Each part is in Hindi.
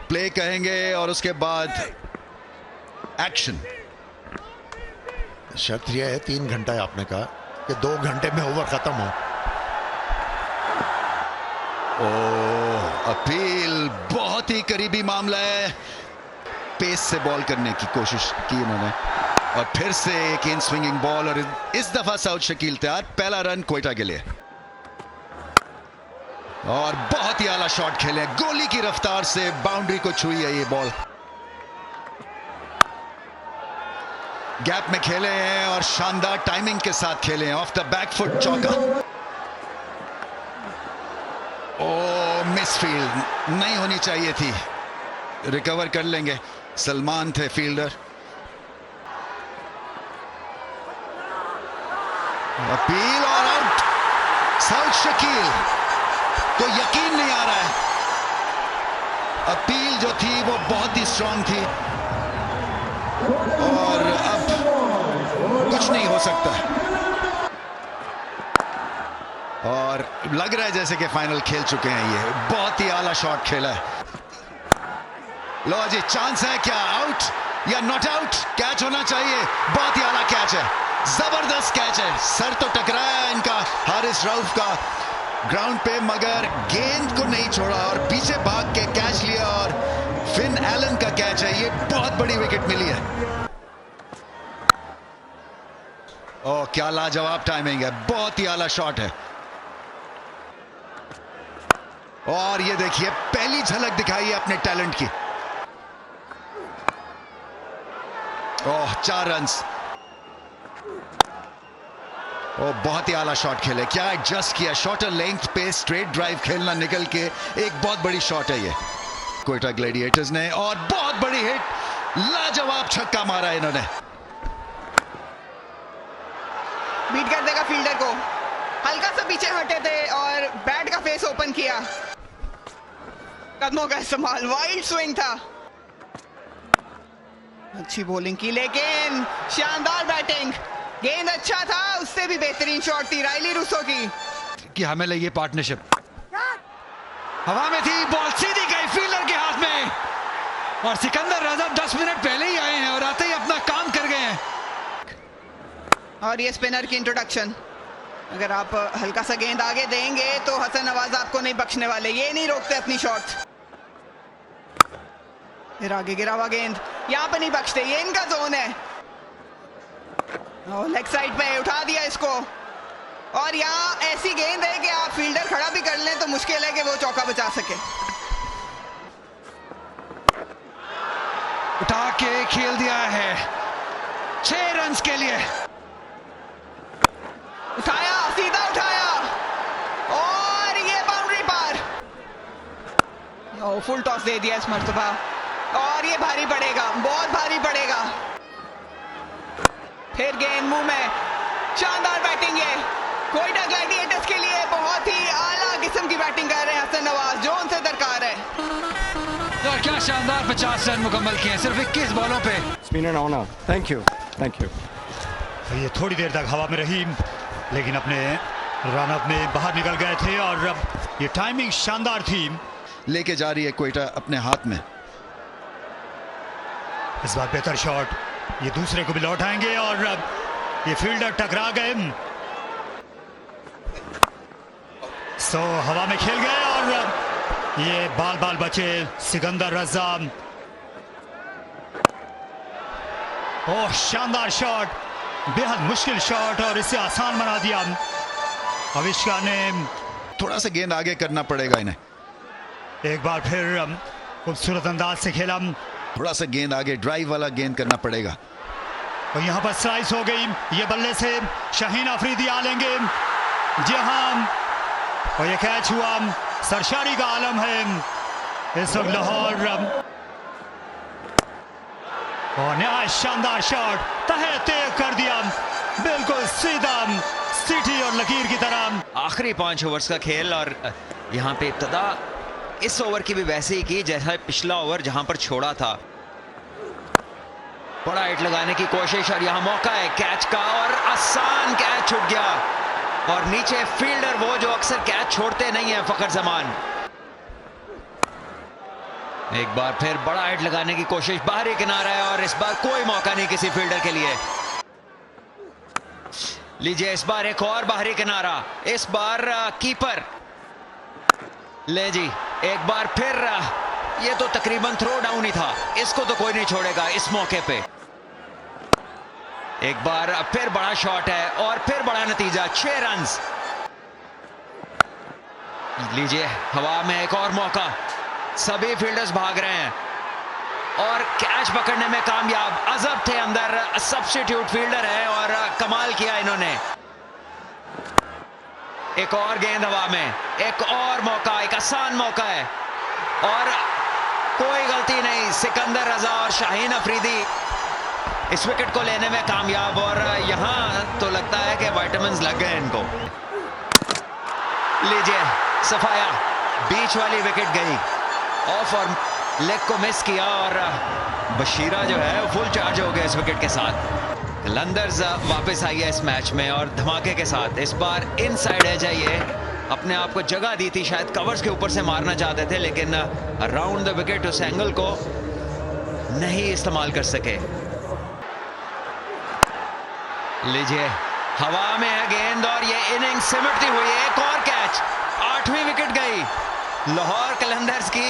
प्ले कहेंगे और उसके बाद एक्शन। शर्त यह है 3 घंटा है, आपने कहा कि 2 घंटे में ओवर खत्म हो। अपील बहुत ही करीबी मामला है। पेस से बॉल करने की कोशिश की इन्होंने और फिर से एक इन स्विंगिंग बॉल और इस दफा साउथ शकील तैयार। पहला रन कोयटा के लिए और बहुत ही आला शॉट खेले, गोली की रफ्तार से बाउंड्री को छुई है ये बॉल। गैप में खेले हैं और शानदार टाइमिंग के साथ खेले हैं। ऑफ द बैक फुट चौका। मिसफील्ड नहीं होनी चाहिए थी, रिकवर कर लेंगे। सलमान थे फील्डर। अपील और आउट। साउथ शकील तो यकीन नहीं आ रहा है। अपील जो थी वो बहुत ही स्ट्रांग थी और अब कुछ नहीं हो सकता और लग रहा है जैसे कि फाइनल खेल चुके हैं। ये बहुत ही आला शॉट खेला है। लो जी, चांस है क्या? आउट या नॉट आउट? कैच होना चाहिए। बहुत ही आला कैच है, जबरदस्त कैच है। सर तो टकराया इनका हारिस रऊफ का ग्राउंड पे, मगर गेंद को नहीं छोड़ा और पीछे भाग के कैच लिया और फिन एलन का कैच है। ये बहुत बड़ी विकेट मिली है। ओह, क्या लाजवाब टाइमिंग है, बहुत ही आला शॉट है। और ये देखिए, पहली झलक दिखाई है अपने टैलेंट की। ओह, 4 रन्स। ओह, बहुत ही आला शॉट खेले। क्या एडजस्ट किया, शॉर्टर लेंथ पे स्ट्रेट ड्राइव खेलना निकल के एक बहुत बड़ी शॉट है ये कोयटा ग्लैडिएटर्स ने और बहुत बड़ी हिट। लाजवाब छक्का मारा इन्होंने। बीट कर देगा फील्डर को। हल्का सा पीछे हटे थे और बैट का फेस ओपन किया। कदमों का इस्तेमाल, वाइल्ड स्विंग था। अच्छी बॉलिंग की लेकिन शानदार बैटिंग। गेंद अच्छा था, उससे भी बेहतरीन शॉट थी राइली रूसो की। कि हमें लगी पार्टनरशिप। हवा में थी, बॉल सीधी गई फील्डर के हाथ में और सिकंदर रजा 10 मिनट पहले ही आए हैं और आते ही अपना काम कर गए हैं। और ये स्पिनर की इंट्रोडक्शन। अगर आप हल्का सा गेंद आगे देंगे तो हसन नवाज आपको नहीं बख्शने वाले। ये नहीं रोकते अपनी शॉट। फिर आगे गिरा हुआ गेंद, यहां पे नहीं बख्शते, ये इनका जोन है। लेग साइड पे उठा दिया इसको और यहाँ ऐसी गेंद है कि आप फील्डर खड़ा भी कर लें तो मुश्किल है कि वो चौका बचा सके। उठा के खेल दिया है 6 रन्स के लिए। उठाया, सीधा उठाया और ये बाउंड्री पार। फुल टॉस दे दिया इस मर्तबा और ये भारी पड़ेगा, बहुत भारी पड़ेगा। फिर गेंद मुंह में। शानदार बैटिंग है कोयटा ग्लैडिएटर्स के लिए। बहुत ही आला किस्म की बैटिंग कर रहे हैं हसन नवाज, जो उनसे दरकार है। और क्या शानदार 50 रन मुकम्मल किए सिर्फ 21 बॉलों पे। Spinner honour, thank you, thank you. ये थोड़ी देर तक हवा में रही लेकिन अपने रन अप में बाहर निकल गए थे और अब ये टाइमिंग शानदार थी। लेके जा रही है कोयटा अपने हाथ में। इस बार बेहतर शॉट, ये दूसरे को भी लौटाएंगे और अब ये फील्डर टकरा गए। सो हवा में खेल गए और अब ये बाल बाल बचे सिकंदर रजा। ओह, शानदार शॉट, बेहद मुश्किल शॉट और इसे आसान बना दिया अविष्का ने। थोड़ा सा गेंद आगे करना पड़ेगा इन्हें। एक बार फिर खूबसूरत अंदाज से खेला। थोड़ा सा गेंद आगे, ड्राइव वाला गेंद करना पड़ेगा। और यहाँ पर स्लाइस हो गई। ये बल्ले से शाहीन अफरीदी आ लेंगे। जी हाँ, और ये कैच हुआ। सरशारी का आलम है इस वक्त लाहौर। और नया शानदार शॉट, तहे तेज कर दिया, बिल्कुल सीधा सीटी और लकीर की तरह। आखिरी 5 ओवर्स का खेल और यहाँ पे इब्तदा इस ओवर की भी वैसे ही की जैसा पिछला ओवर जहां पर छोड़ा था। बड़ा हिट लगाने की कोशिश और यहाँ मौका है कैच का और आसान कैच छूट गया और नीचे फील्डर वो जो अक्सर कैच छोड़ते नहीं है, फखर जमान। एक बार फिर बड़ा हिट लगाने की कोशिश, बाहरी किनारा है और इस बार कोई मौका नहीं किसी फील्डर के लिए। लीजिए इस बार एक और बाहरी किनारा, इस बार कीपर। ले जी एक बार फिर ये तो तकरीबन थ्रो डाउन ही था, इसको तो कोई नहीं छोड़ेगा इस मौके पे। एक बार फिर बड़ा शॉट है और फिर बड़ा नतीजा, 6 रन। लीजिए हवा में एक और मौका, सभी फील्डर्स भाग रहे हैं और कैच पकड़ने में कामयाब। अजब थे अंदर, सब्स्टिट्यूट फील्डर है और कमाल किया इन्होंने। एक और गेंद हवा में, एक और मौका, एक आसान मौका है और कोई गलती नहीं। सिकंदर रजा और शाहीन अफरीदी इस विकेट को लेने में कामयाब और यहां तो लगता है कि विटामिन्स लग गए इनको। लीजिए सफाया, बीच वाली विकेट गई ऑफ और लेग को मिस किया और बशीरा जो है फुल चार्ज हो गया इस विकेट के साथ। कलंदर्स वापस आई है इस मैच में और धमाके के साथ। इस बार इनसाइड एज है ये, अपने आप को जगह दी थी, शायद कवर्स के ऊपर से मारना चाहते थे लेकिन अराउंड द विकेट उस एंगल को नहीं इस्तेमाल कर सके। लीजिए हवा में है गेंद और ये इनिंग सिमटती हुई, एक और कैच, 8वीं विकेट गई लाहौर कलंदर्स की।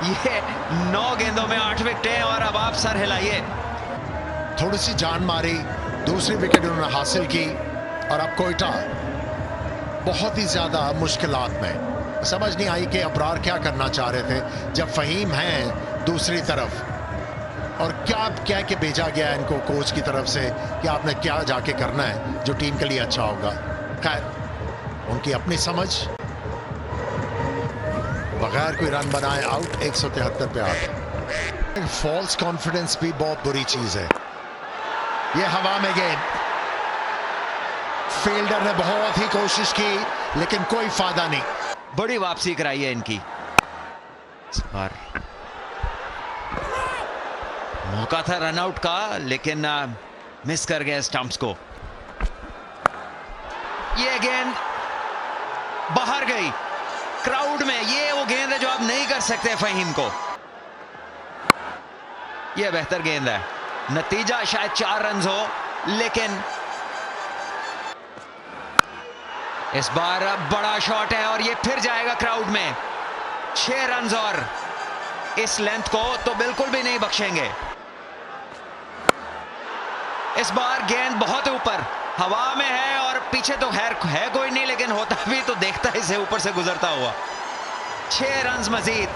ये 9 गेंदों में 8 विकेटें और अब आप सर हिलाइए। थोड़ी सी जान मारी, दूसरी विकेट उन्होंने हासिल की और अब कोयटा बहुत ही ज्यादा मुश्किलात में। समझ नहीं आई कि अबरार क्या करना चाह रहे थे जब फहीम हैं दूसरी तरफ, और क्या कह के भेजा गया है इनको कोच की तरफ से कि आपने क्या जाके करना है जो टीम के लिए अच्छा होगा। खैर उनकी अपनी समझ, बगैर कोई रन बनाए आउट, 173 पे आउट। फॉल्स कॉन्फिडेंस भी बहुत बुरी चीज है। ये हवा में गेंद, फील्डर ने बहुत ही कोशिश की लेकिन कोई फायदा नहीं। बड़ी वापसी कराई है इनकी। इस बार मौका था रनआउट का लेकिन मिस कर गया स्टंप्स को। ये गेंद बाहर गई क्राउड में, ये वो गेंद है जो आप नहीं कर सकते फहीम को। ये बेहतर गेंद है, नतीजा शायद 4 रन हो लेकिन इस बार बड़ा शॉट है और ये फिर जाएगा क्राउड में। 6 रन और इस लेंथ को तो बिल्कुल भी नहीं बख्शेंगे। इस बार गेंद बहुत ऊपर हवा में है और पीछे तो है कोई नहीं, लेकिन होता भी तो देखता है इसे ऊपर से गुजरता हुआ। 6 रन मजीद।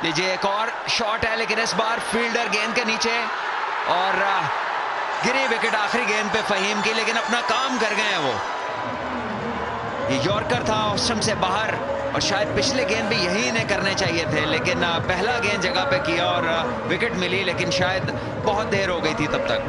लीजिए एक और शॉट है लेकिन इस बार फील्डर गेंद के नीचे और गिरी विकेट आखिरी गेंद पे फहीम की, लेकिन अपना काम कर गए हैं वो। ये यॉर्कर था ऑस्ट्रम से बाहर और शायद पिछले गेंद भी यही इन्हें करने चाहिए थे, लेकिन पहला गेंद जगह पे किया और विकेट मिली, लेकिन शायद बहुत देर हो गई थी तब तक।